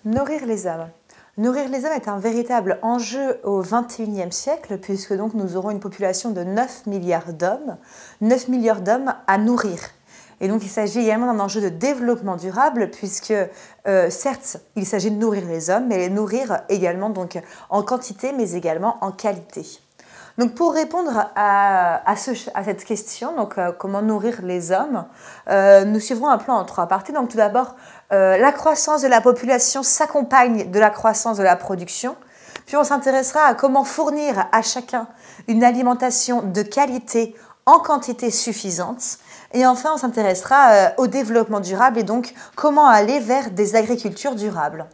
Nourrir les hommes. Nourrir les hommes est un véritable enjeu au XXIe siècle, puisque donc nous aurons une population de 9 milliards d'hommes, 9 milliards d'hommes à nourrir. Et donc il s'agit également d'un enjeu de développement durable, puisque certes, il s'agit de nourrir les hommes, mais les nourrir également donc en quantité, mais également en qualité. Donc pour répondre à cette question, donc comment nourrir les hommes, nous suivrons un plan en 3 parties. Donc tout d'abord, la croissance de la population s'accompagne de la croissance de la production. Puis on s'intéressera à comment fournir à chacun une alimentation de qualité en quantité suffisante. Et enfin, on s'intéressera au développement durable et donc comment aller vers des agricultures durables.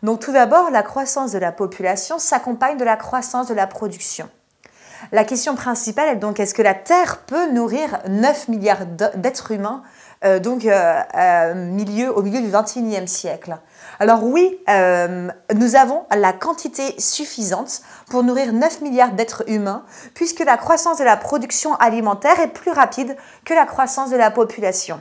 Donc tout d'abord, la croissance de la population s'accompagne de la croissance de la production. La question principale est donc, est-ce que la Terre peut nourrir 9 milliards d'êtres humains au milieu du XXIe siècle? Alors oui, nous avons la quantité suffisante pour nourrir 9 milliards d'êtres humains, puisque la croissance de la production alimentaire est plus rapide que la croissance de la population.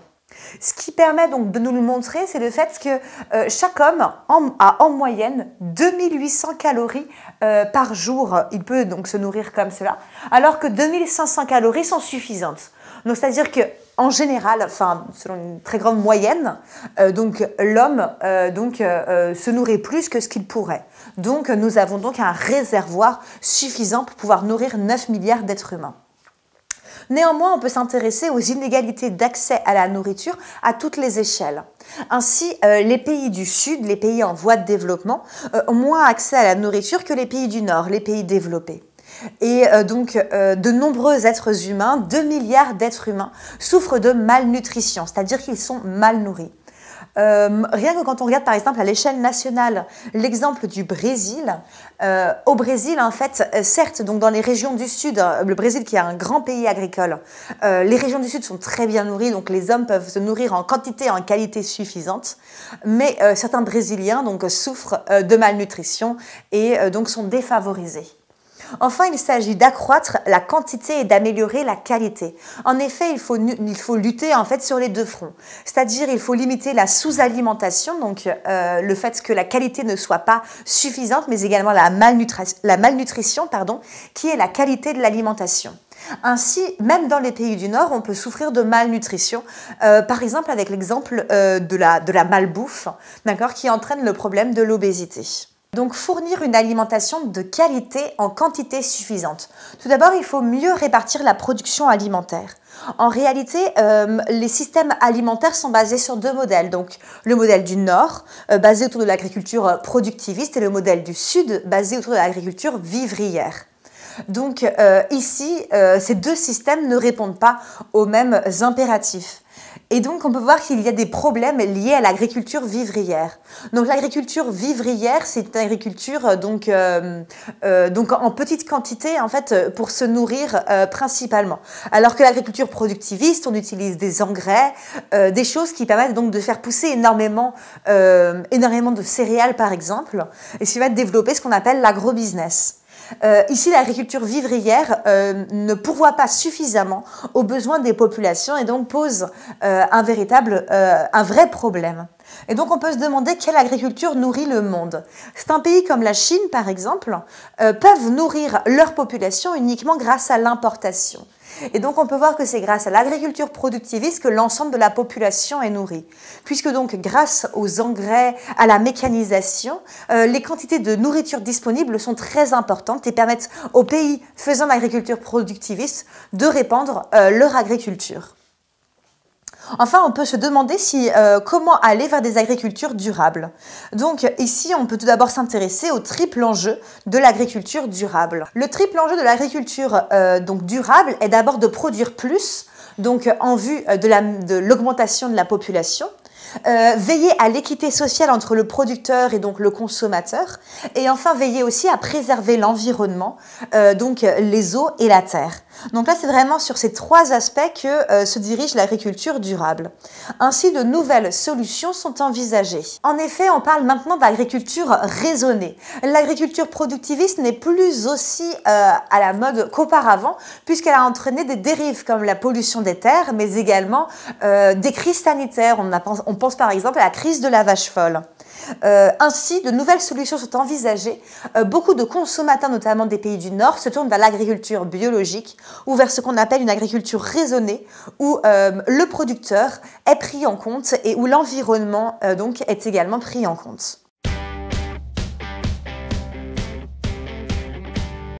Ce qui permet donc de nous le montrer, c'est le fait que chaque homme a en moyenne 2800 calories par jour. Il peut donc se nourrir comme cela, alors que 2500 calories sont suffisantes. Donc c'est-à-dire que en général, enfin selon une très grande moyenne, l'homme se nourrit plus que ce qu'il pourrait. Donc nous avons donc un réservoir suffisant pour pouvoir nourrir 9 milliards d'êtres humains. Néanmoins, on peut s'intéresser aux inégalités d'accès à la nourriture à toutes les échelles. Ainsi, les pays du Sud, les pays en voie de développement, ont moins accès à la nourriture que les pays du Nord, les pays développés. Et de nombreux êtres humains, 2 milliards d'êtres humains, souffrent de malnutrition, c'est-à-dire qu'ils sont mal nourris. Rien que quand on regarde par exemple à l'échelle nationale l'exemple du Brésil, au Brésil en fait, certes donc dans les régions du Sud, le Brésil qui est un grand pays agricole, les régions du Sud sont très bien nourries, donc les hommes peuvent se nourrir en quantité et en qualité suffisante, mais certains Brésiliens donc souffrent de malnutrition et donc sont défavorisés. Enfin, il s'agit d'accroître la quantité et d'améliorer la qualité. En effet, il faut lutter en fait sur les deux fronts. C'est-à-dire, il faut limiter la sous-alimentation, donc le fait que la qualité ne soit pas suffisante, mais également la malnutrition, qui est la qualité de l'alimentation. Ainsi, même dans les pays du Nord, on peut souffrir de malnutrition, par exemple avec l'exemple de la malbouffe, qui entraîne le problème de l'obésité. Donc fournir une alimentation de qualité en quantité suffisante. Tout d'abord, il faut mieux répartir la production alimentaire. En réalité, les systèmes alimentaires sont basés sur 2 modèles. Donc le modèle du Nord, basé autour de l'agriculture productiviste, et le modèle du Sud, basé autour de l'agriculture vivrière. Donc ici, ces 2 systèmes ne répondent pas aux mêmes impératifs. Et donc, on peut voir qu'il y a des problèmes liés à l'agriculture vivrière. Donc, l'agriculture vivrière, c'est une agriculture donc en petite quantité, en fait, pour se nourrir principalement. Alors que l'agriculture productiviste, on utilise des engrais, des choses qui permettent donc de faire pousser énormément de céréales, par exemple, et ce qui va développer ce qu'on appelle l'agrobusiness. Ici, l'agriculture vivrière ne pourvoit pas suffisamment aux besoins des populations et donc pose un vrai problème. Et donc, on peut se demander quelle agriculture nourrit le monde. Certains pays comme la Chine, par exemple, peuvent nourrir leur population uniquement grâce à l'importation. Et donc, on peut voir que c'est grâce à l'agriculture productiviste que l'ensemble de la population est nourrie. Puisque donc, grâce aux engrais, à la mécanisation, les quantités de nourriture disponibles sont très importantes et permettent aux pays faisant l'agriculture productiviste de répandre leur agriculture. Enfin, on peut se demander comment aller vers des agricultures durables. Donc ici, on peut tout d'abord s'intéresser au triple enjeu de l'agriculture durable. Le triple enjeu de l'agriculture durable est d'abord de produire plus, donc en vue de l'augmentation de la population, veiller à l'équité sociale entre le producteur et donc le consommateur, et enfin veiller aussi à préserver l'environnement, donc les eaux et la terre. Donc là, c'est vraiment sur ces trois aspects que se dirige l'agriculture durable. Ainsi, de nouvelles solutions sont envisagées. En effet, on parle maintenant d'agriculture raisonnée. L'agriculture productiviste n'est plus aussi à la mode qu'auparavant, puisqu'elle a entraîné des dérives comme la pollution des terres, mais également des crises sanitaires. On pense par exemple à la crise de la vache folle. Ainsi, de nouvelles solutions sont envisagées. Beaucoup de consommateurs, notamment des pays du Nord, se tournent vers l'agriculture biologique ou vers ce qu'on appelle une agriculture raisonnée, où le producteur est pris en compte et où l'environnement donc est également pris en compte.